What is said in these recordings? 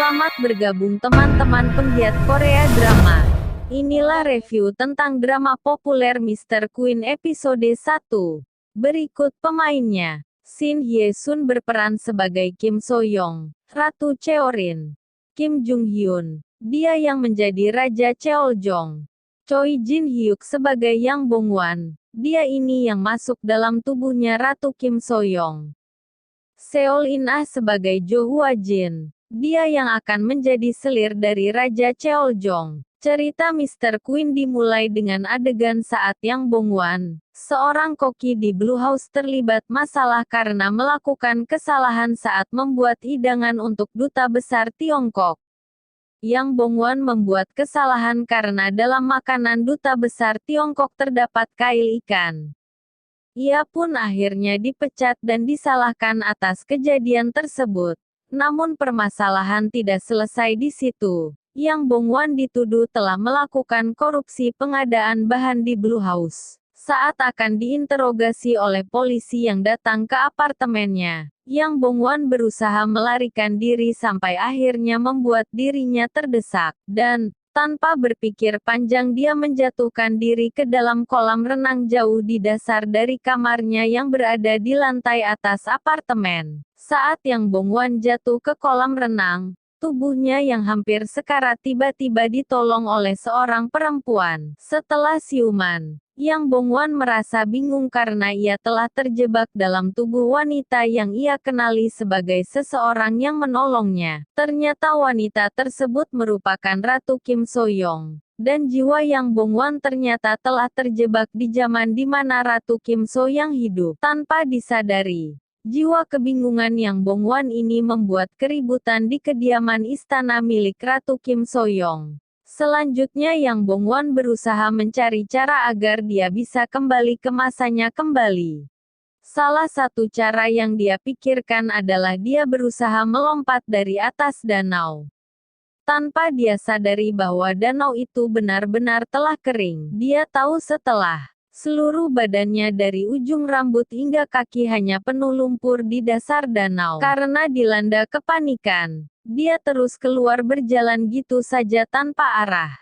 Selamat bergabung teman-teman penggiat Korea drama. Inilah review tentang drama populer Mr. Queen episode 1. Berikut pemainnya. Shin Hye Sun berperan sebagai Kim So Young, Ratu Cheorin. Kim Jung Hyun, dia yang menjadi Raja Cheoljong. Choi Jin Hyuk sebagai Yang Bong Wan, dia ini yang masuk dalam tubuhnya Ratu Kim So Young. Seol In Ah sebagai Jo Hwa Jin, dia yang akan menjadi selir dari Raja Cheoljong. Cerita Mr. Queen dimulai dengan adegan saat Yang Bong Wan, seorang koki di Blue House terlibat masalah karena melakukan kesalahan saat membuat hidangan untuk Duta Besar Tiongkok. Yang Bong Wan membuat kesalahan karena dalam makanan Duta Besar Tiongkok terdapat kail ikan. Ia pun akhirnya dipecat dan disalahkan atas kejadian tersebut. Namun permasalahan tidak selesai di situ. Yang Bong Wan dituduh telah melakukan korupsi pengadaan bahan di Blue House. Saat akan diinterogasi oleh polisi yang datang ke apartemennya, Yang Bong Wan berusaha melarikan diri sampai akhirnya membuat dirinya terdesak, dan tanpa berpikir panjang dia menjatuhkan diri ke dalam kolam renang jauh di dasar dari kamarnya yang berada di lantai atas apartemen. Saat Yang Bong Wan jatuh ke kolam renang, tubuhnya yang hampir sekarat tiba-tiba ditolong oleh seorang perempuan. Setelah siuman, Yang Bong Wan merasa bingung karena ia telah terjebak dalam tubuh wanita yang ia kenali sebagai seseorang yang menolongnya. Ternyata wanita tersebut merupakan Ratu Kim So Young. Dan jiwa Yang Bong Wan ternyata telah terjebak di zaman di mana Ratu Kim So Young hidup. Tanpa disadari, jiwa kebingungan Yang Bong Wan ini membuat keributan di kediaman istana milik Ratu Kim So Young. Selanjutnya Yang Bong Wan berusaha mencari cara agar dia bisa kembali ke masanya kembali. Salah satu cara yang dia pikirkan adalah dia berusaha melompat dari atas danau. Tanpa dia sadari bahwa danau itu benar-benar telah kering. Dia tahu setelah seluruh badannya dari ujung rambut hingga kaki hanya penuh lumpur di dasar danau. Karena dilanda kepanikan, dia terus keluar berjalan gitu saja tanpa arah.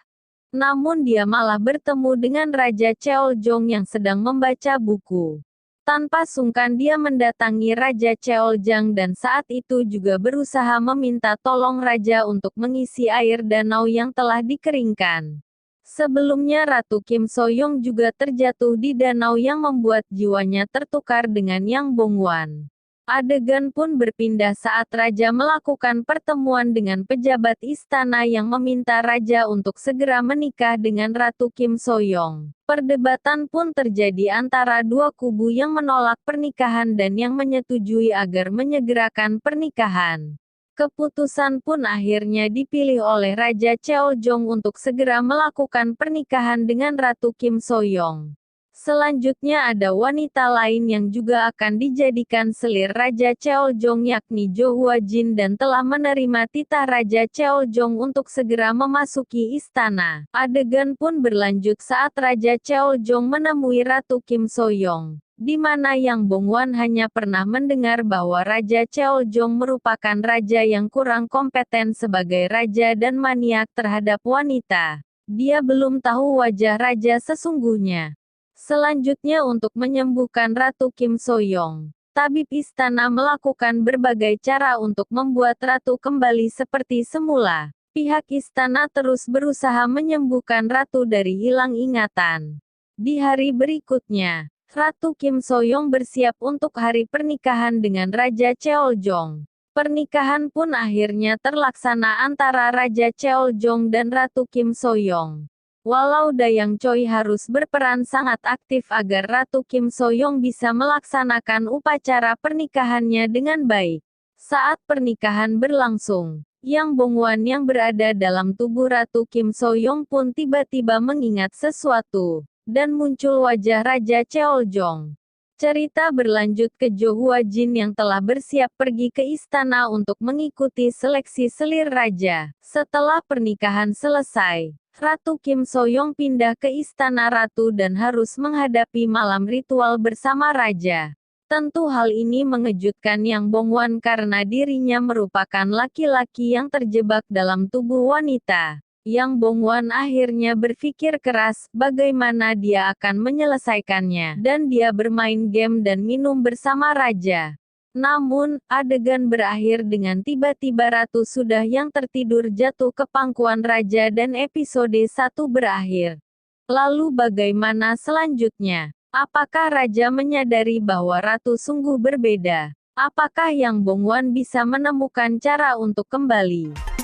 Namun dia malah bertemu dengan Raja Cheoljong yang sedang membaca buku. Tanpa sungkan dia mendatangi Raja Cheoljong dan saat itu juga berusaha meminta tolong Raja untuk mengisi air danau yang telah dikeringkan. Sebelumnya Ratu Kim So Young juga terjatuh di danau yang membuat jiwanya tertukar dengan Yang Bong Wan. Adegan pun berpindah saat Raja melakukan pertemuan dengan pejabat istana yang meminta Raja untuk segera menikah dengan Ratu Kim So Young. Perdebatan pun terjadi antara dua kubu yang menolak pernikahan dan yang menyetujui agar menyegerakan pernikahan. Keputusan pun akhirnya dipilih oleh Raja Cheoljong untuk segera melakukan pernikahan dengan Ratu Kim So Young. Selanjutnya ada wanita lain yang juga akan dijadikan selir Raja Cheoljong yakni Jo Hwa Jin dan telah menerima titah Raja Cheoljong untuk segera memasuki istana. Adegan pun berlanjut saat Raja Cheoljong menemui Ratu Kim So Young, di mana Yang Bong Wan hanya pernah mendengar bahwa Raja Cheoljong merupakan raja yang kurang kompeten sebagai raja dan maniak terhadap wanita. Dia belum tahu wajah raja sesungguhnya. Selanjutnya untuk menyembuhkan Ratu Kim So Young, tabib istana melakukan berbagai cara untuk membuat Ratu kembali seperti semula. Pihak istana terus berusaha menyembuhkan Ratu dari hilang ingatan. Di hari berikutnya, Ratu Kim So Young bersiap untuk hari pernikahan dengan Raja Cheoljong. Pernikahan pun akhirnya terlaksana antara Raja Cheoljong dan Ratu Kim So Young. Walau Dayang Choi harus berperan sangat aktif agar Ratu Kim So Young bisa melaksanakan upacara pernikahannya dengan baik. Saat pernikahan berlangsung, Yang Bong Wan yang berada dalam tubuh Ratu Kim So Young pun tiba-tiba mengingat sesuatu, dan muncul wajah Raja Cheoljong. Cerita berlanjut ke Jo Hwa Jin yang telah bersiap pergi ke istana untuk mengikuti seleksi selir raja. Setelah pernikahan selesai, Ratu Kim So Young pindah ke istana ratu dan harus menghadapi malam ritual bersama raja. Tentu hal ini mengejutkan Yang Bongwan karena dirinya merupakan laki-laki yang terjebak dalam tubuh wanita. Yang Bongwan akhirnya berpikir keras bagaimana dia akan menyelesaikannya, dan dia bermain game dan minum bersama raja. Namun, adegan berakhir dengan tiba-tiba Ratu sudah yang tertidur jatuh ke pangkuan raja dan episode 1 berakhir. Lalu bagaimana selanjutnya? Apakah raja menyadari bahwa Ratu sungguh berbeda? Apakah Yang Bongwan bisa menemukan cara untuk kembali?